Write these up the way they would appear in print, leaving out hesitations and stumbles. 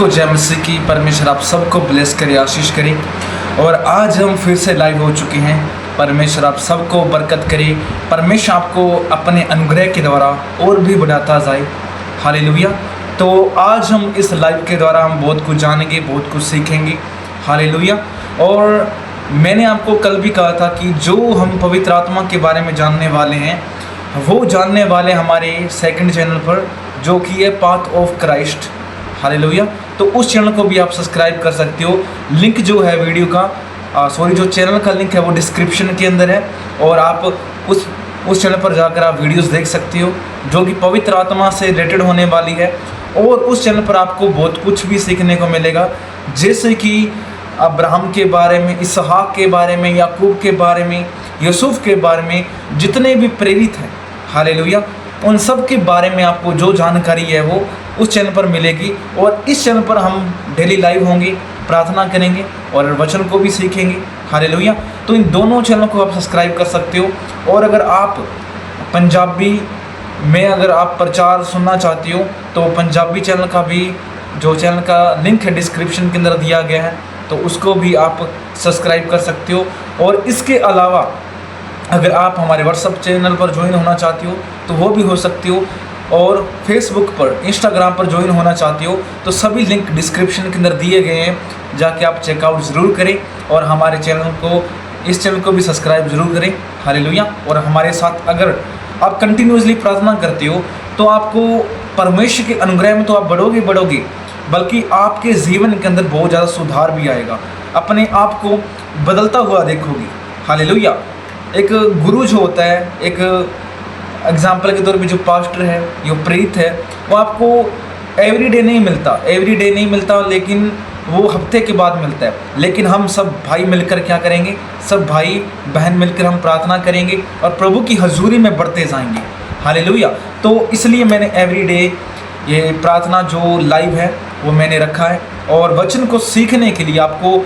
सबको जय मसीह की। परमेश्वर आप सबको ब्लेस करे, आशीष करे। और आज हम फिर से लाइव हो चुके हैं। परमेश्वर आप सबको बरकत करे। परमेश्वर आपको अपने अनुग्रह के द्वारा और भी बढ़ाता जाए। हालेलुया। तो आज हम इस लाइव के द्वारा हम बहुत कुछ जानेंगे, बहुत कुछ सीखेंगे। हालेलुया। और मैंने आपको कल भी कहा था कि जो हम पवित्र आत्मा के बारे में जानने वाले हैं वो जानने वाले हमारे सेकंड चैनल पर, जो कि है पाथ ऑफ क्राइस्ट। हालेलुया। तो उस चैनल को भी आप सब्सक्राइब कर सकते हो। लिंक जो है वीडियो का जो चैनल का लिंक है वो डिस्क्रिप्शन के अंदर है। और आप उस चैनल पर जाकर आप वीडियोस देख सकते हो जो कि पवित्र आत्मा से रिलेटेड होने वाली है। और उस चैनल पर आपको बहुत कुछ भी सीखने को मिलेगा, जैसे कि अब्राहम के बारे में, इसहाक के बारे में, याकूब के बारे में, यूसुफ के बारे में, जितने भी प्रेरित हैं। हालेलुया। उन सब के बारे में आपको जो जानकारी है वो उस चैनल पर मिलेगी। और इस चैनल पर हम डेली लाइव होंगे, प्रार्थना करेंगे और वचन को भी सीखेंगे। हालेलुया। तो इन दोनों चैनल को आप सब्सक्राइब कर सकते हो। और अगर आप पंजाबी में अगर आप प्रचार सुनना चाहते हो तो पंजाबी चैनल का भी, जो चैनल का लिंक है डिस्क्रिप्शन के अंदर दिया गया है, तो उसको भी आप सब्सक्राइब कर सकते हो। और इसके अलावा अगर आप हमारे व्हाट्सएप चैनल पर ज्वाइन होना चाहते हो तो वो भी हो सकते हो। और फेसबुक पर, इंस्टाग्राम पर ज्वाइन होना चाहते हो तो सभी लिंक डिस्क्रिप्शन के अंदर दिए गए हैं, जाके आप चेकआउट ज़रूर करें। और हमारे चैनल को, इस चैनल को भी सब्सक्राइब ज़रूर करें। हालेलुया। और हमारे साथ अगर आप कंटिन्यूसली प्रार्थना करते हो तो आपको परमेश्वर के अनुग्रह में तो आप बढ़ोगे, बल्कि आपके जीवन के अंदर बहुत ज़्यादा सुधार भी आएगा। अपने आप को बदलता हुआ देखोगे। हालेलुया। एक गुरु जो होता है, एक एग्जाम्पल के तौर पे जो पास्टर है, जो प्रेरित है, वो आपको एवरीडे नहीं मिलता, लेकिन वो हफ्ते के बाद मिलता है। लेकिन हम सब भाई मिलकर क्या करेंगे, सब भाई बहन मिलकर हम प्रार्थना करेंगे और प्रभु की हजूरी में बढ़ते जाएंगे। हालेलुया। तो इसलिए मैंने एवरीडे ये प्रार्थना जो लाइव है वो मैंने रखा है। और वचन को सीखने के लिए आपको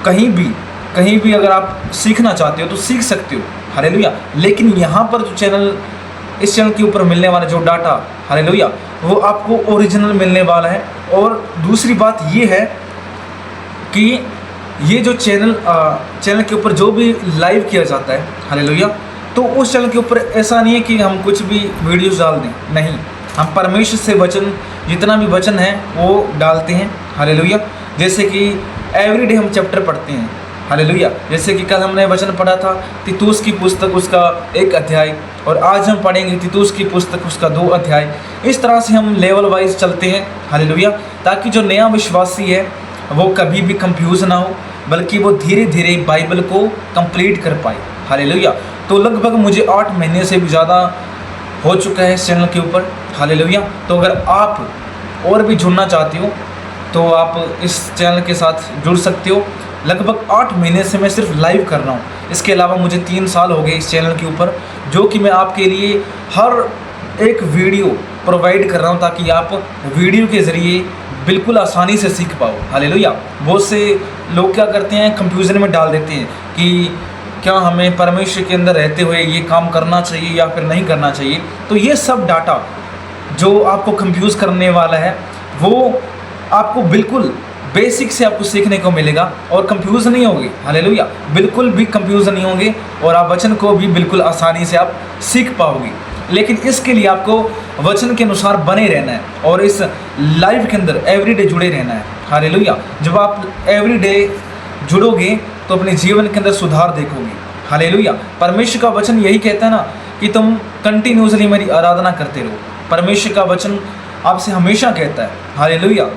कहीं भी अगर आप सीखना चाहते हो तो सीख सकते हो। हालेलुया। लेकिन यहाँ पर जो चैनल, इस चैनल के ऊपर मिलने वाला जो डाटा, हालेलुया, वो आपको ओरिजिनल मिलने वाला है। और दूसरी बात ये है कि ये जो चैनल के ऊपर जो भी लाइव किया जाता है, हालेलुया, तो उस चैनल के ऊपर ऐसा नहीं है कि हम कुछ भी वीडियोस डाल दें। नहीं, हम परमेश्वर से वचन, जितना भी वचन है वो डालते हैं। हालेलुया। जैसे कि एवरीडे हम चैप्टर पढ़ते हैं। हालेलुया। जैसे कि कल हमने वचन पढ़ा था तीतुस की पुस्तक उसका 1 अध्याय, और आज हम पढ़ेंगे तीतुस की पुस्तक उसका 2 अध्याय। इस तरह से हम लेवल वाइज चलते हैं। हालेलुया। ताकि जो नया विश्वासी है वो कभी भी कंफ्यूज ना हो, बल्कि वो धीरे धीरे बाइबल को कंप्लीट कर पाए। हालेलुया। तो लगभग मुझे 8 महीने से भी ज़्यादा हो चुका है इस चैनल के ऊपर। हालेलुया। तो अगर आप और भी जुड़ना चाहते हो तो आप इस चैनल के साथ जुड़ सकते हो। लगभग 8 महीने से मैं सिर्फ लाइव कर रहा हूँ। इसके अलावा मुझे 3 साल हो गए इस चैनल के ऊपर, जो कि मैं आपके लिए हर एक वीडियो प्रोवाइड कर रहा हूँ, ताकि आप वीडियो के ज़रिए बिल्कुल आसानी से सीख पाओ। हालेलुया। बहुत से लोग क्या करते हैं, कंफ्यूजन में डाल देते हैं कि क्या हमें परमेश्वर के अंदर रहते हुए ये काम करना चाहिए या फिर नहीं करना चाहिए। तो ये सब डाटा जो आपको कंफ्यूज करने वाला है वो आपको बिल्कुल बेसिक से आपको सीखने को मिलेगा और कंफ्यूज नहीं होगे। हालेलुया। बिल्कुल भी कंफ्यूज नहीं होंगे और आप वचन को भी बिल्कुल आसानी से आप सीख पाओगे। लेकिन इसके लिए आपको वचन के अनुसार बने रहना है और इस लाइव के अंदर एवरीडे जुड़े रहना है। हालेलुया। जब आप एवरीडे जुड़ोगे तो अपने जीवन के अंदर सुधार देखोगे। हालेलुया। परमेश्वर का वचन यही कहता है ना कि तुम कंटिन्यूसली मेरी आराधना करते रहो। परमेश्वर का वचन आपसे हमेशा कहता है। हालेलुया।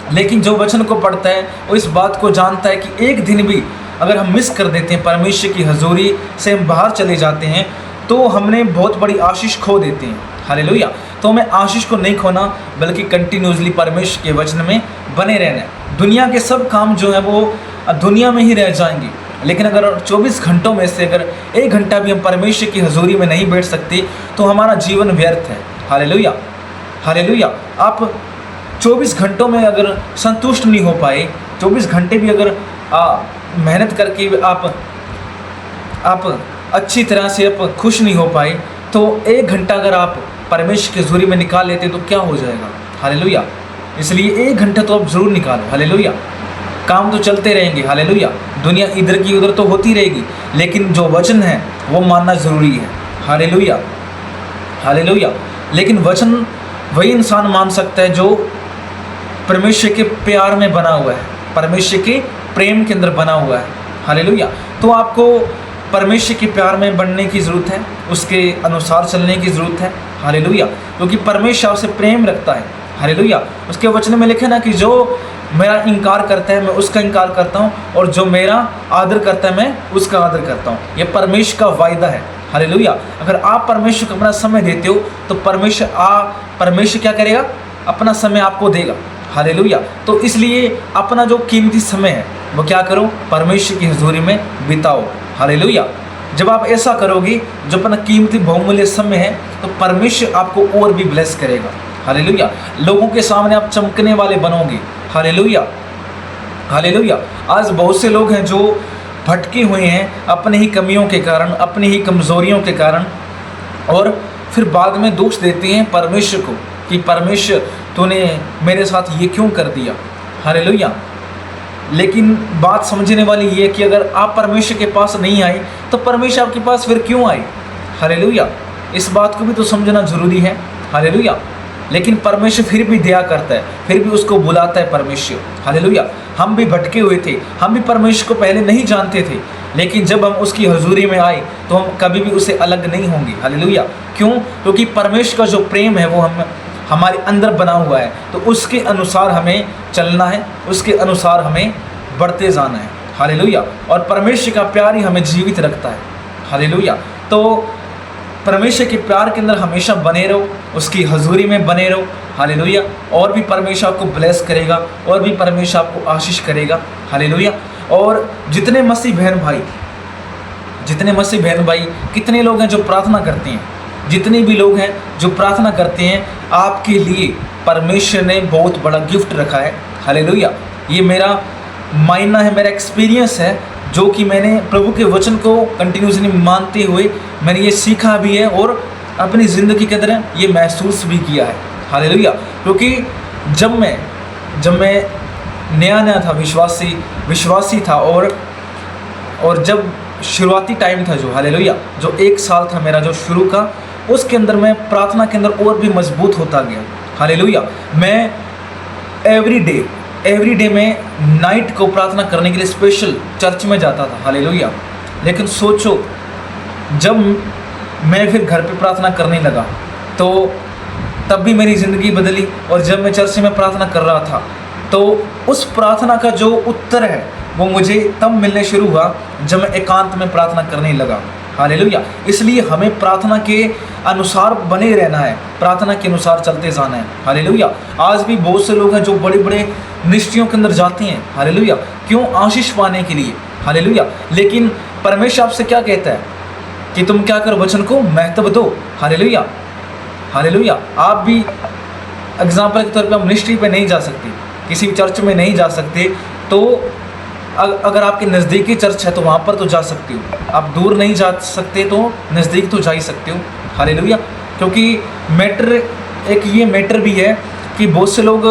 लेकिन जो वचन को पढ़ता है वो इस बात को जानता है कि एक दिन भी अगर हम मिस कर देते हैं, परमेश्वर की हजूरी से हम बाहर चले जाते हैं, तो हमने बहुत बड़ी आशीष खो देते हैं। हालेलुया। तो हमें आशीष को नहीं खोना, बल्कि कंटिन्यूसली परमेश्वर के वचन में बने रहना है। दुनिया के सब काम जो है वो दुनिया में ही रह जाएंगे, लेकिन अगर 24 घंटों में से अगर 1 घंटा भी हम परमेश्वर की हजूरी में नहीं बैठ सकते तो हमारा जीवन व्यर्थ है। हालेलुया। हालेलुया। आप 24 घंटों में अगर संतुष्ट नहीं हो पाए, 24 घंटे भी अगर मेहनत करके आप अच्छी तरह से आप खुश नहीं हो पाए, तो 1 घंटा अगर आप परमेश्वर की हजूरी में निकाल लेते तो क्या हो जाएगा। हालेलुया। इसलिए 1 घंटा तो आप ज़रूर निकालो। हालेलुया। काम तो चलते रहेंगे। हालेलुया। दुनिया इधर की उधर तो होती रहेगी, लेकिन जो वचन है वो मानना ज़रूरी है। हालेलुया। हालेलुया। लेकिन वचन वही इंसान मान सकता है जो परमेश्वर के प्यार में बना हुआ है, परमेश्वर के प्रेम के अंदर बना हुआ है। हालेलुया। तो आपको परमेश्वर के प्यार में बनने की ज़रूरत है, उसके अनुसार चलने की ज़रूरत है। हालेलुया। क्योंकि परमेश्वर आपसे प्रेम रखता है। हालेलुया। उसके वचन में लिखे ना कि जो मेरा इनकार करता है मैं उसका इनकार करता हूँ, और जो मेरा आदर करता है मैं उसका आदर करता हूँ। ये परमेश्वर का वायदा है। हालेलुया। अगर आप परमेश्वर को अपना समय देते हो तो परमेश्वर क्या करेगा? अपना समय आपको देगा। हालेलुया। तो इसलिए अपना जो कीमती समय है वो क्या करो? परमेश्वर की हजूरी में बिताओ। हालेलुया। जब आप ऐसा करोगे, जो अपना कीमती बहुमूल्य समय है, तो परमेश्वर आपको और भी ब्लेस करेगा। हालेलुया। लोगों के सामने आप चमकने वाले बनोगे। हालेलुया। हालेलुया। आज बहुत से लोग हैं जो भटके हुए हैं अपने ही कमियों के कारण, अपनी ही कमज़ोरियों के कारण, और फिर बाद में दोष देते हैं परमेश्वर को कि परमेश्वर तूने मेरे साथ ये क्यों कर दिया। हालेलुया। लेकिन बात समझने वाली ये है कि अगर आप परमेश्वर के पास नहीं आए तो परमेश्वर आपके पास फिर क्यों आए? हालेलुया। इस बात को भी तो समझना ज़रूरी है। हालेलुया। लेकिन परमेश्वर फिर भी दया करता है, फिर भी उसको बुलाता है परमेश्वर। हालेलुया। हम भी भटके हुए थे, हम भी परमेश्वर को पहले नहीं जानते थे, लेकिन जब हम उसकी हजूरी में आए तो हम कभी भी उससे अलग नहीं होंगे। हालेलुया। क्यों? क्योंकि परमेश्वर का जो प्रेम है वो हमारे अंदर बना हुआ है, तो उसके अनुसार हमें चलना है, उसके अनुसार हमें बढ़ते जाना है। हालेलुया। और परमेश्वर का प्यार ही हमें जीवित रखता है। हालेलुया। तो परमेश्वर के प्यार के अंदर हमेशा बने रहो, उसकी हजूरी में बने रहो। हालेलुया। और भी परमेश्वर आपको ब्लेस करेगा, और भी परमेश्वर आपको आशीष करेगा। हालेलुया। और जितने मसीह बहन भाई कितने लोग हैं जो प्रार्थना करते हैं, जितने भी लोग हैं जो प्रार्थना करते हैं, आपके लिए परमेश्वर ने बहुत बड़ा गिफ्ट रखा है। हालेलुया। ये मेरा मानना है, मेरा एक्सपीरियंस है, जो कि मैंने प्रभु के वचन को कंटिन्यूसली मानते हुए मैंने ये सीखा भी है और अपनी ज़िंदगी के अंदर ये महसूस भी किया है। हालेलुया। क्योंकि जब मैं नया था, विश्वासी था, और जब शुरुआती टाइम था जो, हालेलुया, जो 1 साल था मेरा जो शुरू का, उसके अंदर मैं प्रार्थना के अंदर और भी मजबूत होता गया। हालेलुया। मैं एवरी डे में नाइट को प्रार्थना करने के लिए स्पेशल चर्च में जाता था। हालेलुया। लेकिन सोचो, जब मैं फिर घर पे प्रार्थना करने लगा तो तब भी मेरी ज़िंदगी बदली, और जब मैं चर्च में प्रार्थना कर रहा था तो उस प्रार्थना का जो उत्तर है वो मुझे तब मिलने शुरू हुआ जब मैं एकांत में प्रार्थना करने लगा। हालेलुया। इसलिए हमें प्रार्थना के अनुसार बने रहना है, प्रार्थना के अनुसार चलते जाना है। हालेलुया। आज भी बहुत से लोग हैं जो बड़े बड़े मिनिस्ट्रियों के अंदर जाते हैं। हालेलुया। क्यों? आशीष पाने के लिए। हालेलुया। लेकिन परमेश्वर आपसे क्या कहता है कि तुम क्या करो? वचन को महत्व दो। हालेलुया। हालेलुया। आप भी एग्जाम्पल के तौर पे आप मिनिस्ट्री पे नहीं जा सकते, किसी भी चर्च में नहीं जा सकते, तो अगर आपके नज़दीकी चर्च है तो वहाँ पर तो जा सकते हो, आप दूर नहीं जा सकते तो नज़दीक तो जा ही सकते हो। हालेलुया। क्योंकि ये मैटर भी है कि बहुत से लोग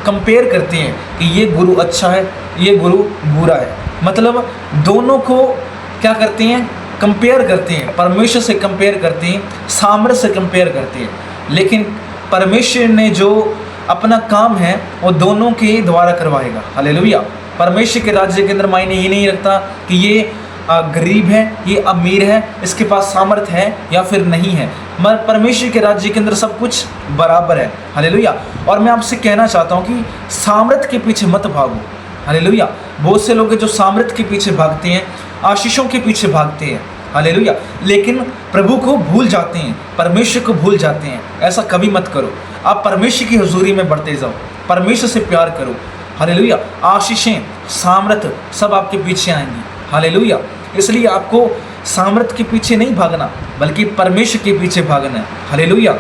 कंपेयर करते हैं कि ये गुरु अच्छा है, ये गुरु बुरा है, मतलब दोनों को क्या करते हैं? कंपेयर करते हैं, परमेश्वर से कंपेयर करते हैं, सामर्थ्य से कंपेयर करते हैं। लेकिन परमेश्वर ने जो अपना काम है वो दोनों के द्वारा करवाएगा। हालेलुया। परमेश्वर के राज्य के अंदर मायने ये नहीं रखता कि ये गरीब है, ये अमीर है, इसके पास सामर्थ्य है या फिर नहीं है। मगर परमेश्वर के राज्य के अंदर सब कुछ बराबर है। हालेलुया। और मैं आपसे कहना चाहता हूँ कि सामर्थ्य के पीछे मत भागो। हालेलुया। बहुत से लोग हैं जो सामर्थ्य के पीछे भागते हैं, आशीषों के पीछे भागते हैं। हालेलुया। लेकिन प्रभु को भूल जाते हैं, परमेश्वर को भूल जाते हैं। ऐसा कभी मत करो। आप परमेश्वर की हुजूरी में बढ़ते जाओ, परमेश्वर से प्यार करो। हालेलुया। आशीषें, सामर्थ्य सब आपके पीछे आएंगी। हालेलुया। इसलिए आपको सामर्थ्य के पीछे नहीं भागना, बल्कि परमेश्वर के पीछे भागना है। हालेलुया।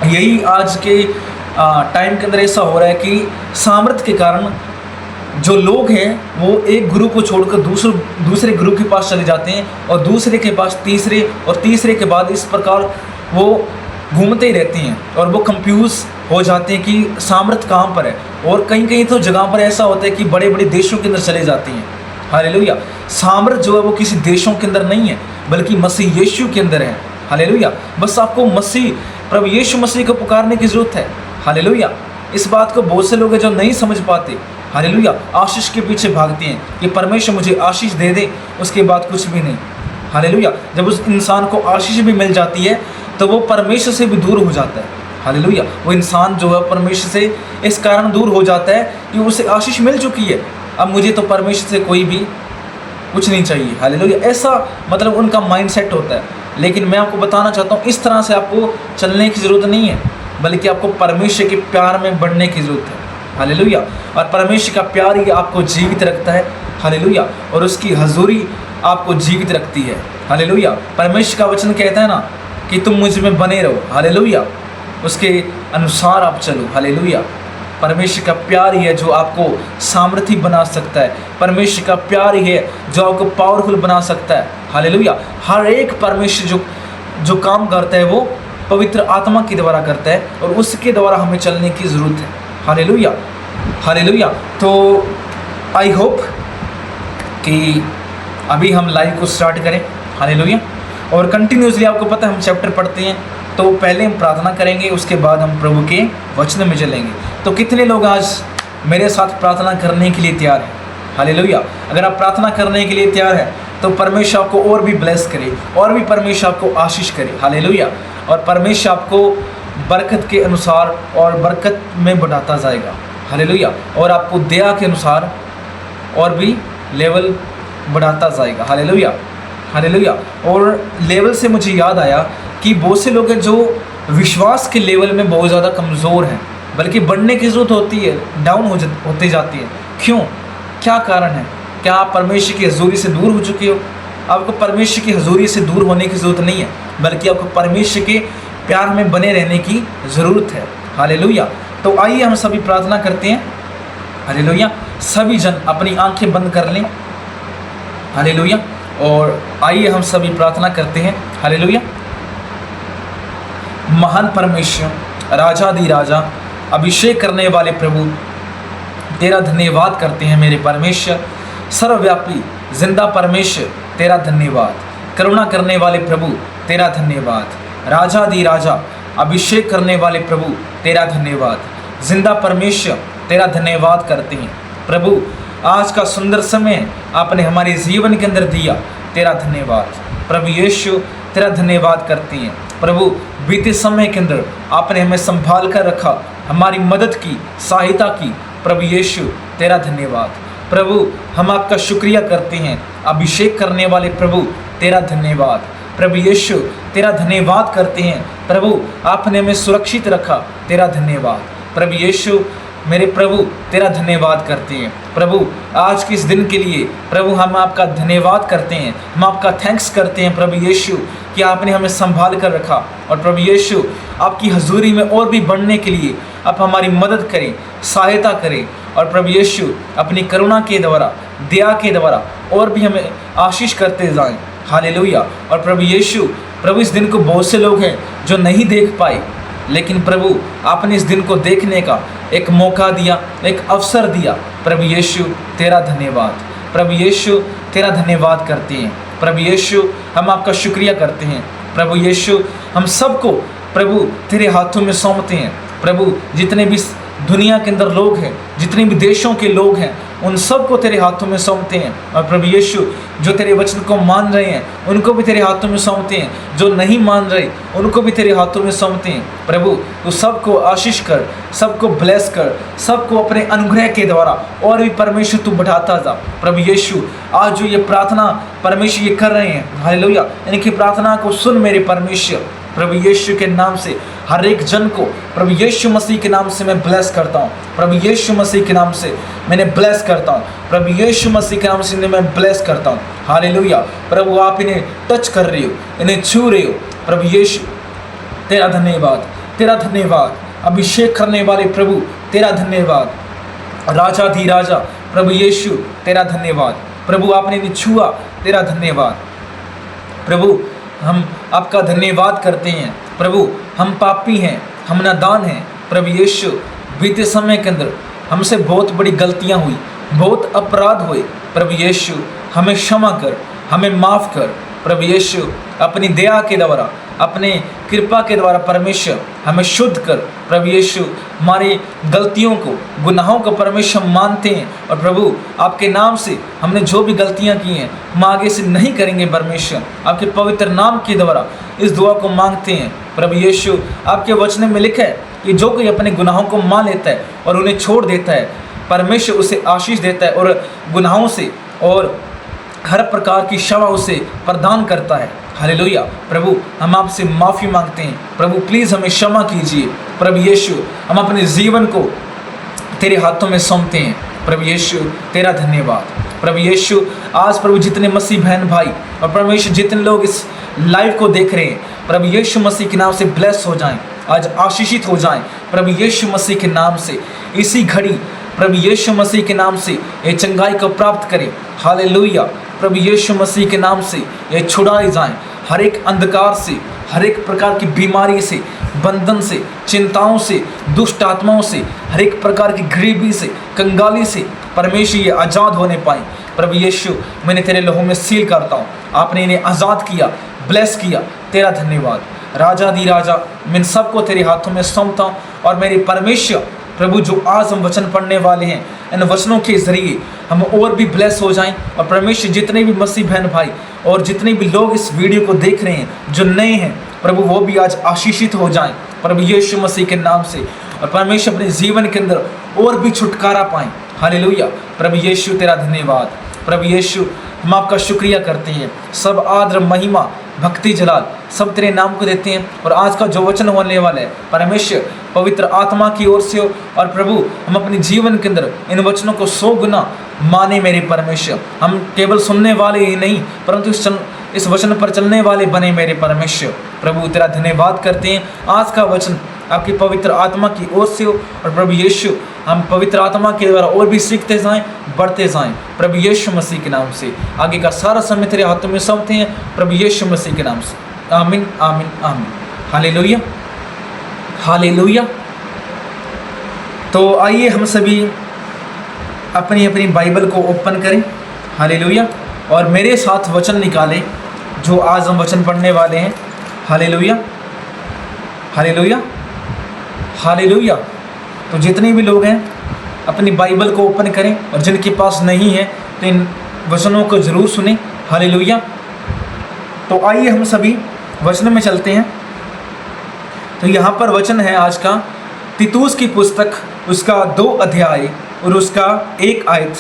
यही आज के टाइम के अंदर ऐसा हो रहा है कि सामर्थ्य के कारण जो लोग हैं वो एक गुरु को छोड़कर दूसरे गुरु के पास चले जाते हैं, और दूसरे के पास तीसरे, और तीसरे के बाद इस प्रकार वो घूमते ही रहते हैं, और वो कंफ्यूज हो जाते हैं कि सामर्थ्य कहाँ पर है, और कहीं कहीं तो जगह पर ऐसा होता है कि बड़े बड़े देशों के अंदर चले जाती हैं। हालेलुया। सामर्थ्य जो है वो किसी देशों के अंदर नहीं है, बल्कि मसीह यीशु के अंदर है। हालेलुया। बस आपको मसीह, प्रभु यीशु मसीह को पुकारने की ज़रूरत है। हालेलुया। इस बात को बहुत से लोग हैं जो नहीं समझ पाते। हालेलुया। आशीष के पीछे भागते हैं कि परमेश्वर मुझे आशीष दे दे, उसके बाद कुछ भी नहीं। हालेलुया। जब उस इंसान को आशीष भी मिल जाती है तो वो परमेश्वर से भी दूर हो जाता है। हालेलुया। वो इंसान जो है परमेश्वर से इस कारण दूर हो जाता है कि उसे आशीष मिल चुकी है, अब मुझे तो परमेश्वर से कोई भी कुछ नहीं चाहिए। हालेलुया। ऐसा मतलब उनका माइंडसेट होता है। लेकिन मैं आपको बताना चाहता हूँ, इस तरह से आपको चलने की ज़रूरत नहीं है, बल्कि आपको परमेश्वर के प्यार में बढ़ने की ज़रूरत है। हालेलुया। और परमेश्वर का प्यार ही आपको जीवित रखता है। हालेलुया। और उसकी हजूरी आपको जीवित रखती है। हालेलुया। परमेश्वर का वचन कहता है ना कि तुम मुझ में बने रहो। हालेलुया। उसके अनुसार आप चलो। हालेलुया। परमेश्वर का प्यार ही है जो आपको सामर्थी बना सकता है। परमेश्वर का प्यार ही है जो आपको पावरफुल बना सकता है। हालेलुया। हर एक परमेश्वर जो काम करता है वो पवित्र आत्मा के द्वारा करता है, और उसके द्वारा हमें चलने की ज़रूरत है। हालेलुया। हालेलुया। तो आई होप कि अभी हम लाइव को स्टार्ट करें। हालेलुया। और कंटिन्यूसली आपको पता है हम चैप्टर पढ़ते हैं, तो पहले हम प्रार्थना करेंगे, उसके बाद हम प्रभु के वचन में चलेंगे। तो कितने लोग आज मेरे साथ प्रार्थना करने के लिए तैयार हैं? हालेलुया। अगर आप प्रार्थना करने के लिए तैयार हैं तो परमेश्वर आपको और भी ब्लेस करे, और भी परमेश्वर आपको आशीष करे। हालेलुया। और परमेश्वर आपको बरकत के अनुसार और बरकत में बढ़ाता जाएगा। हालेलुया। और आपको दया के अनुसार और भी लेवल बढ़ाता जाएगा। हालेलुया। हालेलुया। और लेवल से मुझे याद आया कि बहुत से लोग हैं जो विश्वास के लेवल में बहुत ज़्यादा कमज़ोर हैं, बल्कि बढ़ने की ज़रूरत होती है, डाउन होते जाती है। क्यों? क्या कारण है? क्या आप परमेश्वर की हजूरी से दूर हो चुके हो? आपको परमेश्वर की हजूरी से दूर होने की ज़रूरत नहीं है, बल्कि आपको परमेश्वर के प्यार में बने रहने की ज़रूरत है। हालेलुया। तो आइए हम सभी प्रार्थना करते हैं। हालेलुया। सभी जन अपनी आंखें बंद कर लें। हालेलुया। और आइए हम सभी प्रार्थना करते हैं। हालेलुया। महान परमेश्वर, राजाधि राजा, अभिषेक करने वाले प्रभु, तेरा धन्यवाद करते हैं मेरे परमेश्वर। सर्वव्यापी जिंदा परमेश्वर, तेरा धन्यवाद। करुणा करने वाले प्रभु, तेरा धन्यवाद। राजाधि राजा, अभिषेक करने वाले प्रभु, तेरा धन्यवाद। जिंदा परमेश्वर, तेरा धन्यवाद करते हैं प्रभु। आज का सुंदर समय आपने हमारे जीवन के अंदर दिया, तेरा धन्यवाद प्रभु यीशु। तेरा धन्यवाद करते हैं प्रभु। बीते समय के अंदर आपने हमें संभाल कर रखा, हमारी मदद की, सहायता की प्रभु यीशु, तेरा धन्यवाद प्रभु। हम आपका शुक्रिया करते हैं। अभिषेक करने वाले प्रभु, तेरा धन्यवाद प्रभु यीशु। तेरा धन्यवाद करते हैं प्रभु। आपने हमें सुरक्षित रखा, तेरा धन्यवाद प्रभु यीशु। मेरे प्रभु, तेरा धन्यवाद करते हैं प्रभु। आज के इस दिन के लिए प्रभु हम आपका धन्यवाद करते हैं, हम आपका थैंक्स करते हैं प्रभु यीशु कि आपने हमें संभाल कर रखा। और प्रभु यीशु, आपकी हजूरी में और भी बढ़ने के लिए आप हमारी मदद करें, सहायता करें। और प्रभु यीशु, अपनी करुणा के द्वारा, दया के द्वारा और भी हमें आशीष करते जाएं। हालेलुया। और प्रभु यीशु, प्रभु इस दिन को बहुत से लोग हैं जो नहीं देख पाए, लेकिन प्रभु आपने इस दिन को देखने का एक मौका दिया, एक अवसर दिया प्रभु यीशु, तेरा धन्यवाद प्रभु यीशु। तेरा धन्यवाद करते हैं प्रभु यीशु। हम आपका शुक्रिया करते हैं प्रभु यीशु। हम सबको प्रभु तेरे हाथों में सौंपते हैं प्रभु। जितने भी दुनिया के अंदर लोग हैं, जितने भी देशों के लोग हैं, उन सबको तेरे हाथों में सौंपते हैं। और प्रभु यीशु, जो तेरे वचन को मान रहे हैं उनको भी तेरे हाथों में सौंपते हैं, जो नहीं मान रहे उनको भी तेरे हाथों में सौंपते हैं प्रभु। तो सबको आशीष कर, सबको ब्लेस कर, सबको अपने अनुग्रह के द्वारा और भी परमेश्वर तू बढ़ाता जा प्रभु यीशु। आज जो ये प्रार्थना परमेश्वर ये कर रहे हैं, हालेलुया, इनकी प्रार्थना को सुन मेरे परमेश्वर प्रभु यीशु के नाम से। हर एक जन को प्रभु यीशु मसीह के नाम से मैं ब्लेस करता हूँ प्रभु यीशु मसीह के नाम से मैंने ब्लेस करता हूँ प्रभु यीशु मसीह के नाम से मैं ब्लेस करता हूँ। हालेलुया। प्रभु आप इन्हें टच कर रहे हो, इन्हें छू रहे हो प्रभु यीशु, तेरा धन्यवाद, तेरा धन्यवाद। अभिषेक करने वाले प्रभु, तेरा धन्यवाद। राजाधि राजा प्रभु यीशु, तेरा धन्यवाद प्रभु। आपने इन्हें छुआ, तेरा धन्यवाद प्रभु। हम आपका धन्यवाद करते हैं प्रभु। हम पापी हैं, हम नादान हैं, प्रभु यीशु बीते समय के अंदर हमसे बहुत बड़ी गलतियां हुई, बहुत अपराध हुए। प्रभु यीशु हमें क्षमा कर, हमें माफ़ कर। प्रभु यीशु अपनी दया के द्वारा, अपने कृपा के द्वारा परमेश्वर हमें शुद्ध कर। प्रभु यीशु हमारी गलतियों को, गुनाहों को परमेश्वर मानते हैं, और प्रभु आपके नाम से हमने जो भी गलतियां की हैं हम आगे से नहीं करेंगे। परमेश्वर आपके पवित्र नाम के द्वारा इस दुआ को मांगते हैं। प्रभु यीशु आपके वचन में लिखा है कि जो कोई अपने गुनाहों को मान लेता है और उन्हें छोड़ देता है, परमेश्वर उसे आशीष देता है और गुनाहों से और हर प्रकार की क्षमा उसे प्रदान करता है। हालेलुया। प्रभु हम आपसे माफ़ी मांगते हैं। प्रभु प्लीज़ हमें क्षमा कीजिए। प्रभु यीशु हम अपने जीवन को तेरे हाथों में सौंपते हैं। प्रभु यीशु तेरा धन्यवाद। प्रभु यीशु आज प्रभु जितने मसीह बहन भाई और परमेश्वर जितने लोग इस लाइव को देख रहे हैं, प्रभु यीशु मसीह के नाम से ब्लेस हो जाएं, आज आशीषित हो जाएं। प्रभु यीशु मसीह के नाम से इसी घड़ी प्रभु यीशु मसीह के नाम से ये चंगाई को प्राप्त करें। हालेलुया। प्रभु यीशु मसीह के नाम से ये छुड़ाए जाएं हर एक अंधकार से, हर एक प्रकार की बीमारी से, बंधन से, चिंताओं से, दुष्ट आत्माओं से, हर एक प्रकार की गरीबी से, कंगाली से परमेश्वर ये आज़ाद होने पाए। प्रभु यीशु मैंने तेरे लहू में सील करता हूँ, आपने इन्हें आज़ाद किया, ब्लेस किया, तेरा धन्यवाद। राजा दी राजा मैं सबको तेरे हाथों में सौंपता हूँ। और मेरे परमेश्वर प्रभु जो आज हम वचन पढ़ने वाले हैं, इन वचनों के ज़रिए हम और भी ब्लेस हो जाएं। और परमेश्वर जितने भी मसीह बहन भाई और जितने भी लोग इस वीडियो को देख रहे हैं जो नए हैं, प्रभु वो भी आज आशीषित हो जाएं प्रभु यीशु मसीह के नाम से। और परमेश्वर अपने जीवन के अंदर और भी छुटकारा पाएँ। हालेलुया। प्रभु यीशु तेरा धन्यवाद। प्रभु यीशु हम आपका शुक्रिया करते हैं। सब आदर महिमा भक्ति जलाल सब तेरे नाम को देते हैं। और आज का जो वचन होने वाला है परमेश्वर पवित्र आत्मा की ओर से हो। और प्रभु हम अपने जीवन के अंदर इन वचनों को 100 गुना माने मेरे परमेश्वर। हम केवल सुनने वाले ही नहीं परंतु इस वचन पर चलने वाले बने मेरे परमेश्वर। प्रभु तेरा धन्यवाद करते हैं। आज का वचन आपकी पवित्र आत्मा की ओर से हो। और प्रभु यीशु हम पवित्र आत्मा के द्वारा और भी सीखते जाएं, बढ़ते जाएं प्रभु यीशु मसीह के नाम से। आगे का सारा समय तेरे हाथों में सौंपते हैं प्रभु यीशु मसीह के नाम से। आमीन आमीन आमीन। Hallelujah hallelujah. तो आइए हम सभी अपनी अपनी बाइबल को ओपन करें। हालेलुया। और मेरे साथ वचन निकालें जो आज हम वचन पढ़ने वाले हैं। Hallelujah hallelujah hallelujah. तो जितने भी लोग हैं अपनी बाइबल को ओपन करें, और जिनके पास नहीं है तो इन वचनों को ज़रूर सुनें। हालेलुया। तो आइए हम सभी वचन में चलते हैं। तो यहाँ पर वचन है आज का तीतुस की पुस्तक, उसका 2 अध्याय और उसका 1 आयत।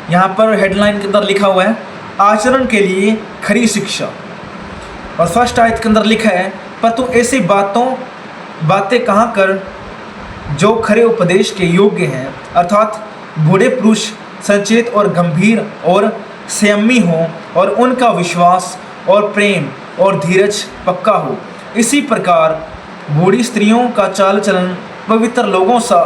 यहाँ पर हेडलाइन के अंदर लिखा हुआ है आचरण के लिए खरी शिक्षा। और फर्स्ट आयत के अंदर लिखा है पर तू ऐसी बातें कहाँ कर जो खरे उपदेश के योग्य हैं, अर्थात बूढ़े पुरुष सचेत और गंभीर और संयमी हों और उनका विश्वास और प्रेम और धीरज पक्का हो। इसी प्रकार बूढ़ी स्त्रियों का चाल चलन पवित्र लोगों सा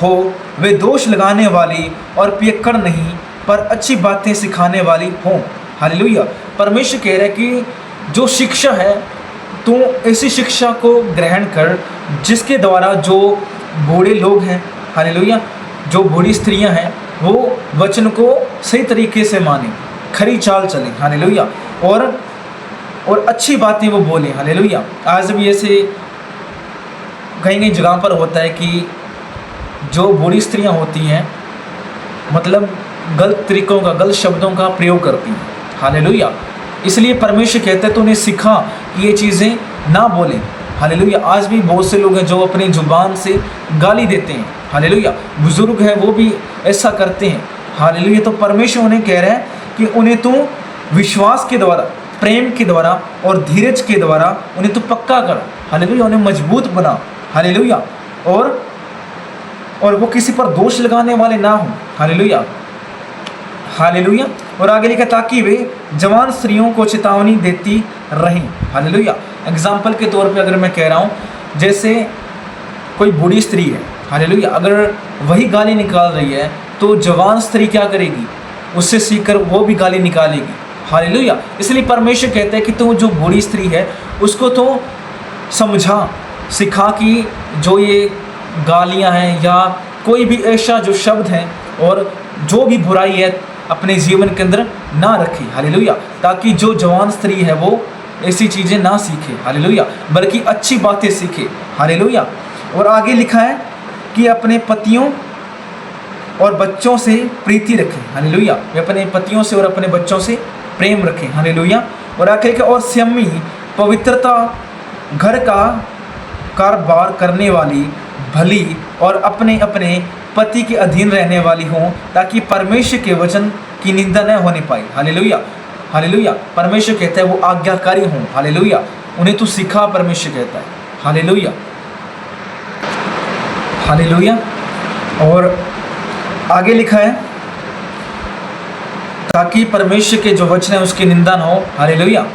हो, वे दोष लगाने वाली और पियक्कड़ नहीं पर अच्छी बातें सिखाने वाली हों। हालेलुया। परमेश्वर कह रहा है कि जो शिक्षा है तू ऐसी शिक्षा को ग्रहण कर जिसके द्वारा जो बूढ़े लोग हैं, हालेलुया, जो बूढ़ी स्त्रियां हैं वो वचन को सही तरीके से माने, खरी चाल चलें। हालेलुया। और अच्छी बातें वो बोलें। हालेलुया। आज भी ऐसे कहीं कहीं जगह पर होता है कि जो बूढ़ी स्त्रियां होती हैं मतलब गलत तरीक़ों का, गलत शब्दों का प्रयोग करती हैं। हालेलुया। इसलिए परमेश्वर कहता है तो उन्हें सिखा कि ये चीज़ें ना बोलें। हालेलुया। आज भी बहुत से लोग हैं जो अपनी ज़ुबान से गाली देते हैं। हालेलुया। बुज़ुर्ग हैं वो भी ऐसा करते हैं। हालेलुया। तो परमेश्वर उन्हें कह रहा है कि उन्हें तू विश्वास के द्वारा, प्रेम के द्वारा और धीरज के द्वारा उन्हें तू पक्का कर। हालेलुया। उन्हें मजबूत बना। हालेलुया। और वो किसी पर दोष लगाने वाले ना हों। Hallelujah hallelujah. और आगे लिखा ताकि वे जवान स्त्रियों को चेतावनी देती रहें। हालेलुया। एग्जाम्पल के तौर पे अगर मैं कह रहा हूँ, जैसे कोई बूढ़ी स्त्री है, हालेलुया, अगर वही गाली निकाल रही है तो जवान स्त्री क्या करेगी, उससे सीखकर वो भी गाली निकालेगी। हालेलुया। इसलिए परमेश्वर कहते हैं कि तो जो बूढ़ी स्त्री है उसको तो समझा, सिखा कि जो ये गालियां हैं या कोई भी ऐसा जो शब्द हैं और जो भी बुराई है अपने जीवन के अंदर ना रखे, हालेलुया। ताकि जो जवान स्त्री है वो ऐसी चीज़ें ना सीखे, हालेलुया, बल्कि अच्छी बातें सीखे, हालेलुया। और आगे लिखा है कि अपने पतियों और बच्चों से प्रीति रखें, हालेलुया। वे अपने पतियों से और अपने बच्चों से प्रेम रखें, हालेलुया। और आगे लिखा और संयमी, पवित्रता, घर का कारोबार करने वाली, भली और अपने अपने पति के अधीन रहने वाली हों, ताकि परमेश्वर के वचन की निंदा न होने पाए, हालेलुया, हालेलुया। परमेश्वर कहता है वो आज्ञाकारी हों, हालेलुया, उन्हें तू सिखा, परमेश्वर कहता है, हालेलुया, हालेलुया। और आगे लिखा है ताकि परमेश्वर के जो वचन है उसकी निंदा न हो, हालेलुया,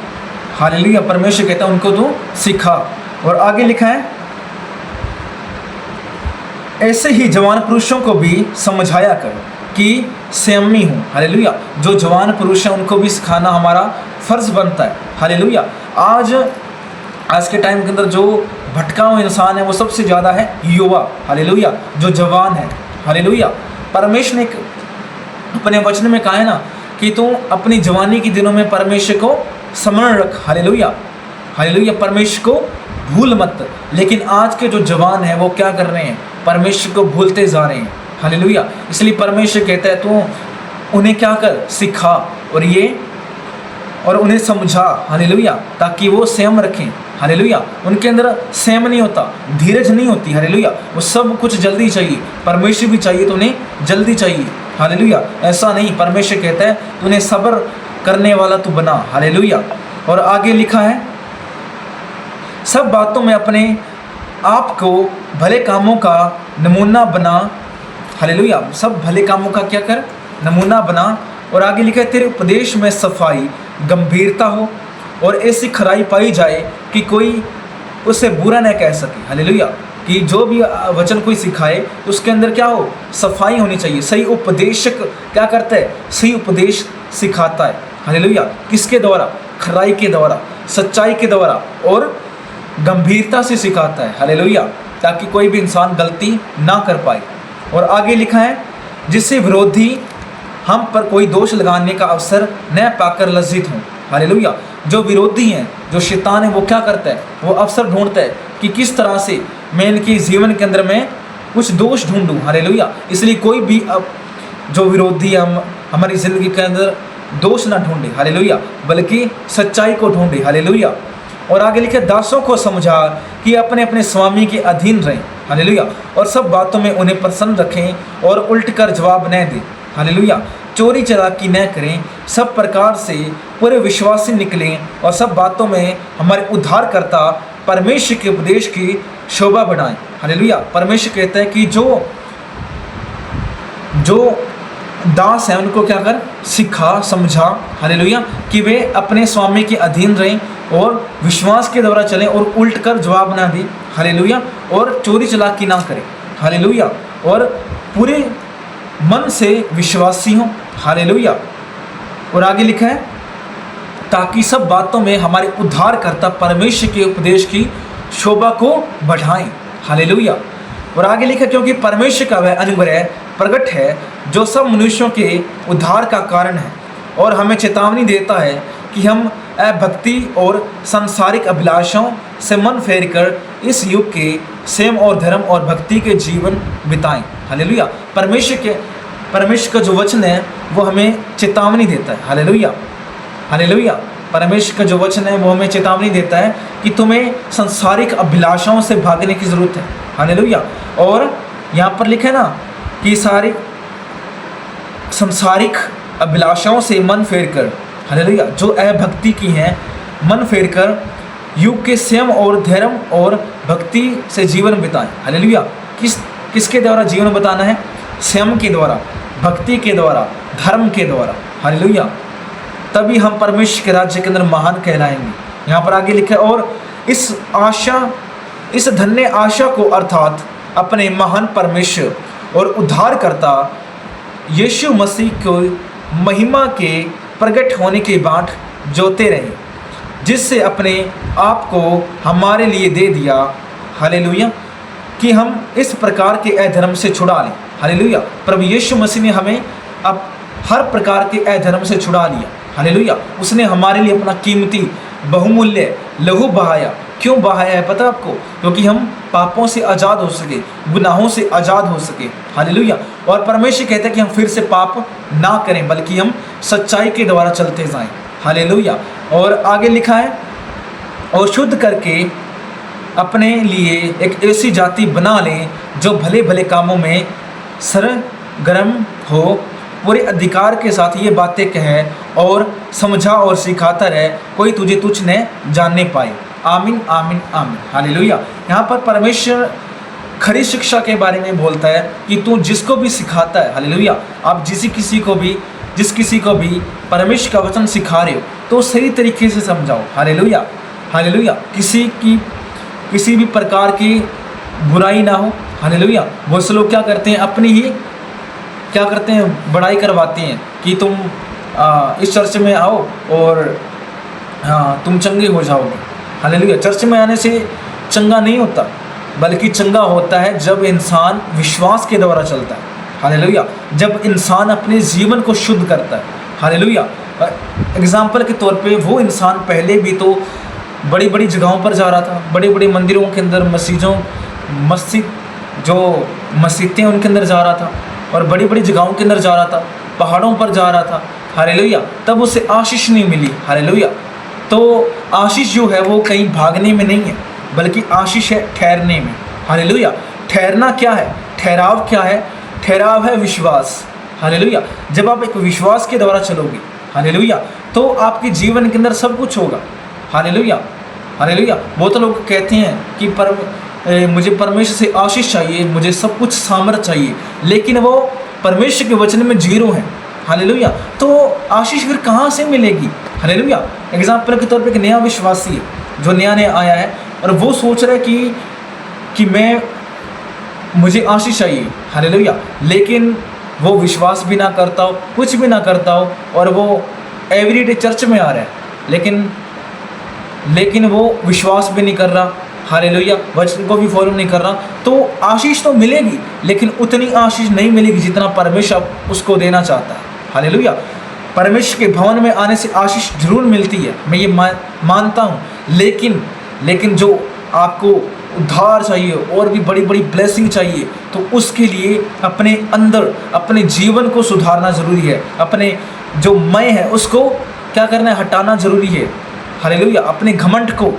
हालेलुया। परमेश्वर कहता है उनको तू सिखा। और आगे लिखा है ऐसे ही जवान पुरुषों को भी समझाया कर कि संयमी हूँ, हालेलुया। जो जवान पुरुष हैं उनको भी सिखाना हमारा फर्ज बनता है, हालेलुया। आज के टाइम के अंदर जो भटका हुआ इंसान है वो सबसे ज़्यादा है युवा, हालेलुया, जो जवान है, हालेलुया। परमेश्वर ने अपने वचन में कहा है ना कि तू अपनी जवानी के दिनों में परमेश्वर को स्मरण रख, हालेलुया, हालेलुया, परमेश्वर को भूल मत। लेकिन आज के जो जवान हैं वो क्या कर रहे हैं, परमेश्वर को भूलते जा रहे हैं, हालेलुया। इसलिए परमेश्वर कहता है तू उन्हें क्या कर, सिखा और उन्हें समझा, हालेलुया, ताकि वो संयम रखें, हालेलुया। उनके अंदर संयम नहीं होता, धीरज नहीं होती, हालेलुया। वो सब कुछ जल्दी चाहिए, परमेश्वर भी चाहिए तो उन्हें जल्दी चाहिए, हालेलुया। ऐसा नहीं, परमेश्वर कहता है तू उन्हें सब्र करने वाला तू बना, हालेलुया। और आगे लिखा है सब बातों में अपने आप को भले कामों का नमूना बना, हालेलुया। सब भले कामों का क्या कर, नमूना बना। और आगे लिखा है तेरे उपदेश में सफाई, गंभीरता हो और ऐसी खराई पाई जाए कि कोई उसे बुरा न कह सके, हालेलुया। कि जो भी वचन कोई सिखाए उसके अंदर क्या हो, सफाई होनी चाहिए। सही उपदेशक क्या करता है, सही उपदेश सिखाता है, हालेलुया। किसके द्वारा, खराई के द्वारा, सच्चाई के द्वारा और गंभीरता से सिखाता है, हालेलुया, ताकि कोई भी इंसान गलती ना कर पाए। और आगे लिखा है जिससे विरोधी हम पर कोई दोष लगाने का अवसर न पाकर लज्जित हों, हालेलुया। जो विरोधी हैं, जो शैतान है, वो क्या करता है, वो अवसर ढूंढता है कि किस तरह से मैं इनके जीवन के अंदर में कुछ दोष ढूंढूं, हालेलुया। इसलिए कोई भी अब जो विरोधी हम हमारी ज़िंदगी के अंदर दोष ना ढूंढे, हालेलुया, बल्कि सच्चाई को ढूंढे, हालेलुया। और आगे लिखे दासों को समझा कि अपने अपने स्वामी के अधीन रहें, हालेलुया, और सब बातों में उन्हें प्रसन्न रखें और उल्ट कर जवाब न दें, हालेलुया। चोरी चलाकी न करें, सब प्रकार से पूरे विश्वासी निकलें और सब बातों में हमारे उद्धारकर्ता परमेश्वर के उपदेश की शोभा बढ़ाएं, हालेलुया। परमेश्वर कहता है कि जो दास हैं उनको क्या कर, सिखा, समझा, हालेलुया, कि वे अपने स्वामी के अधीन रहें और विश्वास के द्वारा चलें और उल्ट कर जवाब ना दें, हालेलुया, और चोरी चलाकी ना करें, हालेलुया, और पूरे मन से विश्वासी हों, हालेलुया। और आगे लिखा है ताकि सब बातों में हमारे उद्धारकर्ता परमेश्वर के उपदेश की शोभा को बढ़ाएं, हालेलुया। और आगे लिखा क्योंकि परमेश्वर का वह अनुग्रह प्रकट है जो सब मनुष्यों के उद्धार का कारण है और हमें चेतावनी देता है कि हम अभक्ति और सांसारिक अभिलाषाओं से मन फेर कर इस युग के सेम और धर्म और भक्ति के जीवन बिताएं, हालेलुया। परमेश्वर का जो वचन है वो हमें चेतावनी देता है, हालेलुया, हालेलुया। परमेश्वर का जो वचन है वो हमें चेतावनी देता है कि तुम्हें सांसारिक अभिलाषाओं से भागने की ज़रूरत है, हालेलुया। और यहाँ पर लिखा है ना कि सारी सांसारिक अभिलाषाओं से मन फेर कर, हालेलुया, जो अभक्ति की हैं, मन फेर कर युग के संयम और धर्म और भक्ति से जीवन बिताएं, हालेलुया। किसके द्वारा जीवन बिताना है, संयम के द्वारा, भक्ति के द्वारा, धर्म के द्वारा, हालेलुया। तभी हम परमेश्वर के राज्य के अंदर महान कहलाएंगे। यहाँ पर आगे लिखा है और इस धन्य आशा को अर्थात अपने महान परमेश्वर और उद्धारकर्ता यीशु मसीह को महिमा के प्रकट होने की बाट जोते रहे, जिससे अपने आप को हमारे लिए दे दिया, हालेलुया, कि हम इस प्रकार के अधर्म से छुड़ा लें। हालेलुया। प्रभु यीशु मसीह ने हमें अब हर प्रकार के अधर्म से छुड़ा लिया। हालेलुया। उसने हमारे लिए अपना कीमती बहुमूल्य लहू बहाया। क्यों बहाया है पता आपको? क्योंकि हम पापों से आज़ाद हो सके, गुनाहों से आज़ाद हो सके। हालेलुया। और परमेश्वर कहता है कि हम फिर से पाप ना करें, बल्कि हम सच्चाई के द्वारा चलते जाएं। हालेलुया। और आगे लिखा है, और शुद्ध करके अपने लिए एक ऐसी जाति बना लें जो भले भले कामों में सरगर्म हो, पूरे अधिकार के साथ ये बातें कहे और समझा और सिखाता रहे, कोई तुझे तुच्छ न जानने पाए। आमीन आमीन आमीन। हालेलुया। यहाँ पर परमेश्वर खरी शिक्षा के बारे में बोलता है कि तू जिसको भी सिखाता है, हालेलुया, आप जिस किसी को भी परमेश्वर का वचन सिखा रहे हो तो सही तरीके से समझाओ। हालेलुया। हालेलुया। किसी भी प्रकार की बुराई ना हो। हालेलुया। बहुत से लोग क्या करते हैं, अपनी ही क्या करते हैं, बड़ाई करवाते हैं कि तुम इस चर्च में आओ और तुम चंगे हो जाओगे। हालेलुया। चर्च में आने से चंगा नहीं होता, बल्कि चंगा होता है जब इंसान विश्वास के द्वारा चलता है। हालेलुया। जब इंसान अपने जीवन को शुद्ध करता है। हालेलुया। एग्जाम्पल के तौर पे वो इंसान पहले भी तो बड़ी बड़ी जगहों पर जा रहा था, बड़े बड़े मंदिरों के अंदर, मस्जिदें उनके अंदर जा रहा था, और बड़ी बड़ी जगहों के अंदर जा रहा था, पहाड़ों पर जा रहा था। हालेलुया। तब उसे आशीष नहीं मिली। हालेलुया। तो आशीष जो है वो कहीं भागने में नहीं है, बल्कि आशीष है ठहरने में। हालेलुया। ठहरना क्या है? ठहराव क्या है? ठहराव है विश्वास। हालेलुया। जब आप एक विश्वास के द्वारा चलोगे, हालेलुया, तो आपके जीवन के अंदर सब कुछ होगा। हालेलुया। हालेलुया। बहुत लोग कहते हैं कि मुझे परमेश्वर से आशीष चाहिए, मुझे सब कुछ सामर्थ चाहिए, लेकिन वो परमेश्वर के वचन में जीरो है। हालेलुया। तो आशीष फिर कहाँ से मिलेगी? हालेलुया। एग्जाम्पल के तौर पे एक नया विश्वासी है जो नया आया है और वो सोच रहा है कि मुझे आशीष चाहिए। हालेलुया। लेकिन वो विश्वास भी ना करता हो, कुछ भी ना करता हो, और वो एवरीडे चर्च में आ रहा है, लेकिन वो विश्वास भी नहीं कर रहा। हालेलुया। वचन को भी फॉलो नहीं कर रहा, तो आशीष तो मिलेगी, लेकिन उतनी आशीष नहीं मिलेगी जितना परमेश्वर उसको देना चाहता है। हालेलुया। परमेश्वर के भवन में आने से आशीष जरूर मिलती है, मैं ये मानता हूँ, लेकिन जो आपको उद्धार चाहिए और भी बड़ी बड़ी ब्लेसिंग चाहिए, तो उसके लिए अपने अंदर अपने जीवन को सुधारना ज़रूरी है। अपने जो मैं है उसको क्या करना है, हटाना ज़रूरी है। हालेलुया। अपने घमंड को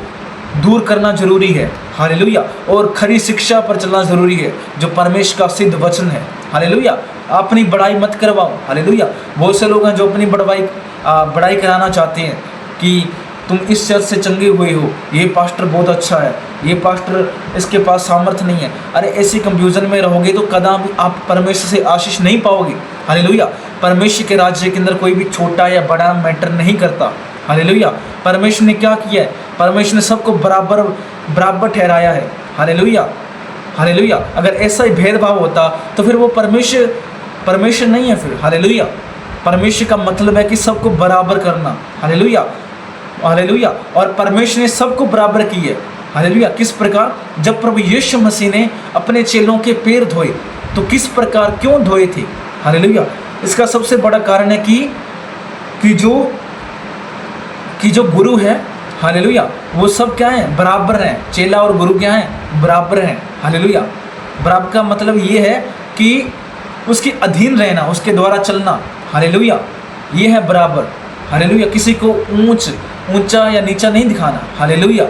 दूर करना जरूरी है। हालेलुया। और खरी शिक्षा पर चलना ज़रूरी है, जो परमेश्वर का सिद्ध वचन है। हालेलुया। अपनी बड़ाई मत करवाओ। हालेलुया। बहुत से लोग हैं जो अपनी बड़ाई कराना चाहते हैं कि तुम इस चर्च से चंगे हुए हो, ये पास्टर बहुत अच्छा है, ये पास्टर इसके पास सामर्थ्य नहीं है। अरे ऐसी कंफ्यूजन में रहोगे तो कदापि आप परमेश्वर से आशीष नहीं पाओगे। हालेलुया। परमेश्वर के राज्य के अंदर कोई भी छोटा या बड़ा मैटर नहीं करता। हालेलुया। परमेश्वर ने क्या किया है? परमेश्वर ने सबको बराबर ठहराया है। हालेलुया। हालेलुया। अगर ऐसा ही भेदभाव होता तो फिर वो परमेश्वर नहीं है फिर। हालेलुया। परमेश्वर का मतलब है कि सबको बराबर करना। हालेलुया। हालेलुया। और परमेश्वर ने सबको बराबर की है। हालेलुया। किस प्रकार? जब प्रभु यीशु मसीह ने अपने चेलों के पैर धोए, तो किस प्रकार, क्यों धोए थे? हालेलुया। इसका सबसे बड़ा कारण है कि जो गुरु है, हालेलुया, वो सब क्या है? बराबर हैं। चेला और गुरु क्या हैं? बराबर हैं। हालेलुया। बराबर का मतलब ये है कि उसके अधीन रहना, उसके द्वारा चलना। हालेलुया। ये है बराबर। हालेलुया। किसी को ऊंचा या नीचा नहीं दिखाना। हालेलुया।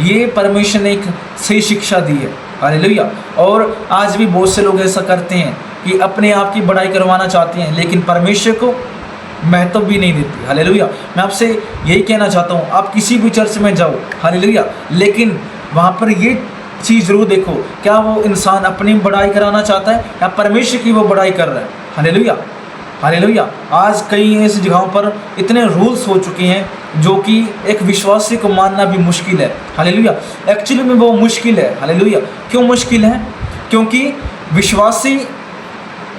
ये परमेश्वर ने एक सही शिक्षा दी है। हालेलुया। और आज भी बहुत से लोग ऐसा करते हैं कि अपने आप की बड़ाई करवाना चाहते हैं, लेकिन परमेश्वर को महत्व भी नहीं देती। हालेलुया। मैं आपसे यही कहना चाहता हूँ, आप किसी भी चर्च में जाओ, हालेलुया, लेकिन वहाँ पर ये चीज़ जरूर देखो, क्या वो इंसान अपनी बड़ाई कराना चाहता है या परमेश्वर की वो बड़ाई कर रहा है। हालेलुया। हालेलुया। आज कई ऐसी जगहों पर इतने रूल्स हो चुके हैं जो कि एक विश्वासी को मानना भी मुश्किल है। हालेलुया। एक्चुअली में वो मुश्किल है। हालेलुया। क्यों मुश्किल है? क्योंकि विश्वासी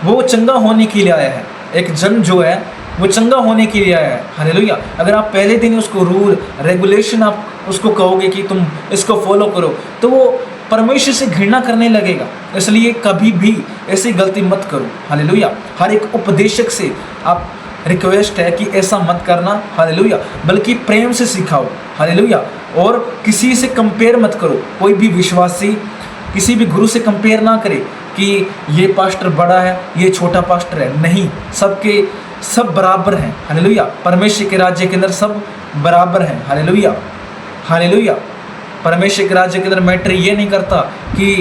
वो चंगा होने के लिए आया है। एक जन जो है वो चंगा होने के लिए आया है। हालेलुया। अगर आप पहले दिन उसको रूल रेगुलेशन आप उसको कहोगे कि तुम इसको फॉलो करो, तो वो परमेश्वर से घृणा करने लगेगा। इसलिए कभी भी ऐसी गलती मत करो। हालेलुया। हर एक उपदेशक से आप रिक्वेस्ट है कि ऐसा मत करना। हालेलुया। बल्कि प्रेम से सिखाओ। हालेलुया। और किसी से कंपेयर मत करो। कोई भी विश्वासी किसी भी गुरु से कंपेयर ना करे कि ये पास्टर बड़ा है, ये छोटा पास्टर है। नहीं, सब बराबर हैं। हालेलुया। परमेश्वर के राज्य के अंदर सब बराबर हैं। हालेलुया। हालेलुया। परमेश्वर के राज्य के अंदर मैटर ये नहीं करता कि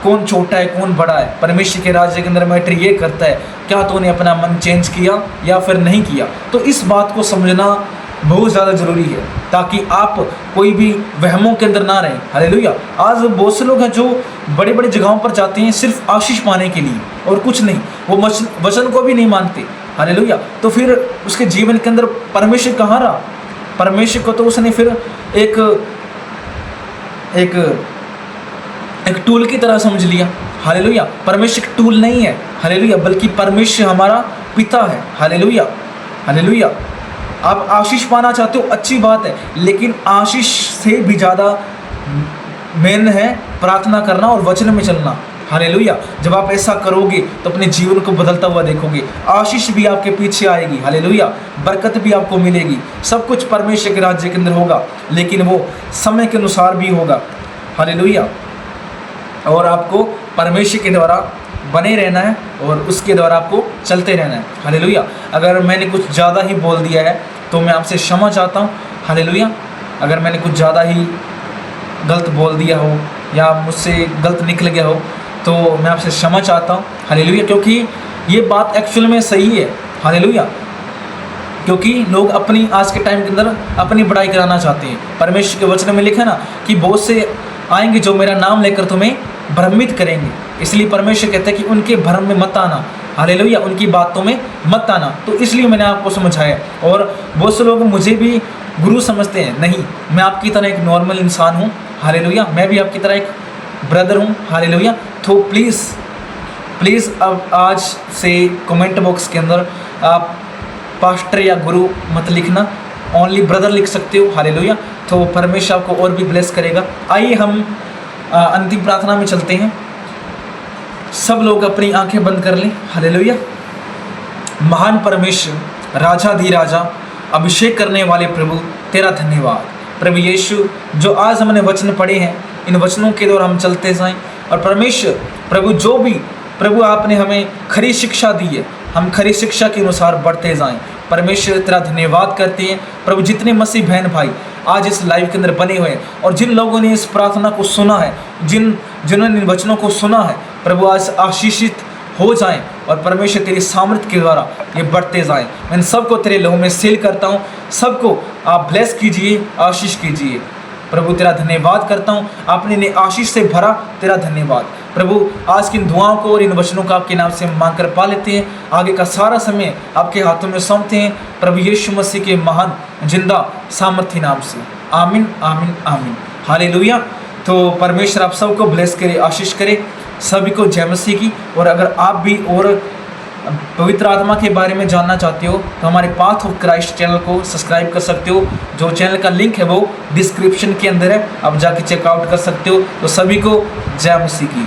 कौन छोटा है कौन बड़ा है। परमेश्वर के राज्य के अंदर मैटर ये करता है क्या तूने अपना मन चेंज किया या फिर नहीं किया। तो इस बात को समझना बहुत ज़्यादा ज़रूरी है ताकि आप कोई भी वहमों के अंदर ना रहें। हालेलुया। आज बहुत से लोग हैं जो बड़े बड़े जगहों पर जाते हैं सिर्फ आशीष पाने के लिए और कुछ नहीं, वो वचन को भी नहीं मानते। हालेलुया। तो फिर उसके जीवन के अंदर परमेश्वर कहाँ रहा? परमेश्वर को तो उसने फिर एक टूल की तरह समझ लिया। हालेलुया। परमेश्वर एक टूल नहीं है। हालेलुया। बल्कि परमेश्वर हमारा पिता है। हालेलुया। हालेलुया। आप आशीष पाना चाहते हो, अच्छी बात है, लेकिन आशीष से भी ज़्यादा मेन है प्रार्थना करना और वचन में चलना। हालेलुया। जब आप ऐसा करोगे तो अपने जीवन को बदलता हुआ देखोगे। आशीष भी आपके पीछे आएगी। हालेलुया। बरकत भी आपको मिलेगी। सब कुछ परमेश्वर के राज्य के अंदर होगा, लेकिन वो समय के अनुसार भी होगा। हालेलुया। और आपको परमेश्वर के द्वारा बने रहना है और उसके द्वारा आपको चलते रहना है। हालेलुया। अगर मैंने कुछ ज़्यादा ही बोल दिया है तो मैं आपसे क्षमा चाहता हूँ। हालेलुया। अगर मैंने कुछ ज़्यादा ही गलत बोल दिया हो या मुझसे गलत निकल गया हो तो मैं आपसे क्षमा चाहता हूँ। हालेलुया। क्योंकि ये बात एक्चुअल में सही है। हालेलुया। क्योंकि लोग अपनी आज के टाइम के अंदर अपनी बड़ाई कराना चाहते हैं। परमेश्वर के वचन में लिखा है ना कि बहुत से आएंगे जो मेरा नाम लेकर तुम्हें भ्रमित करेंगे। इसलिए परमेश्वर कहता है कि उनके भ्रम में मत आना। हालेलुया। उनकी बातों में मत आना। तो इसलिए मैंने आपको समझाया। और बहुत से लोग मुझे भी गुरु समझते हैं। नहीं, मैं आपकी तरह एक नॉर्मल इंसान हूँ। हालेलुया। मैं भी आपकी तरह एक ब्रदर हूँ। हालेलुया। तो प्लीज़ अब आज से कमेंट बॉक्स के अंदर आप पास्टर या गुरु मत लिखना, ओनली ब्रदर लिख सकते हो। हालेलुया। तो परमेश्वर आपको और भी ब्लेस करेगा। आइए हम अंतिम प्रार्थना में चलते हैं। सब लोग अपनी आंखें बंद कर लें। हालेलुया। महान परमेश्वर, राजाधिराजा, अभिषेक करने वाले प्रभु, तेरा धन्यवाद। प्रभु यीशु, जो आज हमने वचन पढ़े हैं, इन वचनों के द्वारा हम चलते जाएं। और परमेश्वर प्रभु, जो भी प्रभु आपने हमें खरी शिक्षा दी है, हम खरी शिक्षा के अनुसार बढ़ते जाएं। परमेश्वर तेरा धन्यवाद करते हैं। प्रभु, जितने मसीह बहन भाई आज इस लाइव के अंदर बने हुए हैं और जिन लोगों ने इस प्रार्थना को सुना है, जिन्होंने इन वचनों को सुना है, प्रभु आज आशीषित हो जाएं और परमेश्वर तेरी सामर्थ्य के द्वारा ये बढ़ते जाएं। मैं इन सबको तेरे लहू में सील करता हूँ। सबको आप ब्लेस कीजिए, आशीष कीजिए। प्रभु तेरा धन्यवाद करता हूँ, आपने इन्हें आशीष से भरा। तेरा धन्यवाद प्रभु। आज की इन दुआओं को और इन वचनों का आपके नाम से मांग कर पा लेते हैं। आगे का सारा समय आपके हाथों में सौंपते हैं प्रभु यीशु मसीह के महान जिंदा सामर्थ्य नाम से। आमीन, आमीन, आमीन। हालेलुया। तो परमेश्वर आप सबको ब्लेस करे, आशीष करे। सभी को जय मसीह की। और अगर आप भी और पवित्र आत्मा के बारे में जानना चाहते हो तो हमारे पाथ ऑफ क्राइस्ट चैनल को सब्सक्राइब कर सकते हो। जो चैनल का लिंक है वो डिस्क्रिप्शन के अंदर है, आप जाके चेकआउट कर सकते हो। तो सभी को जय मसीह की।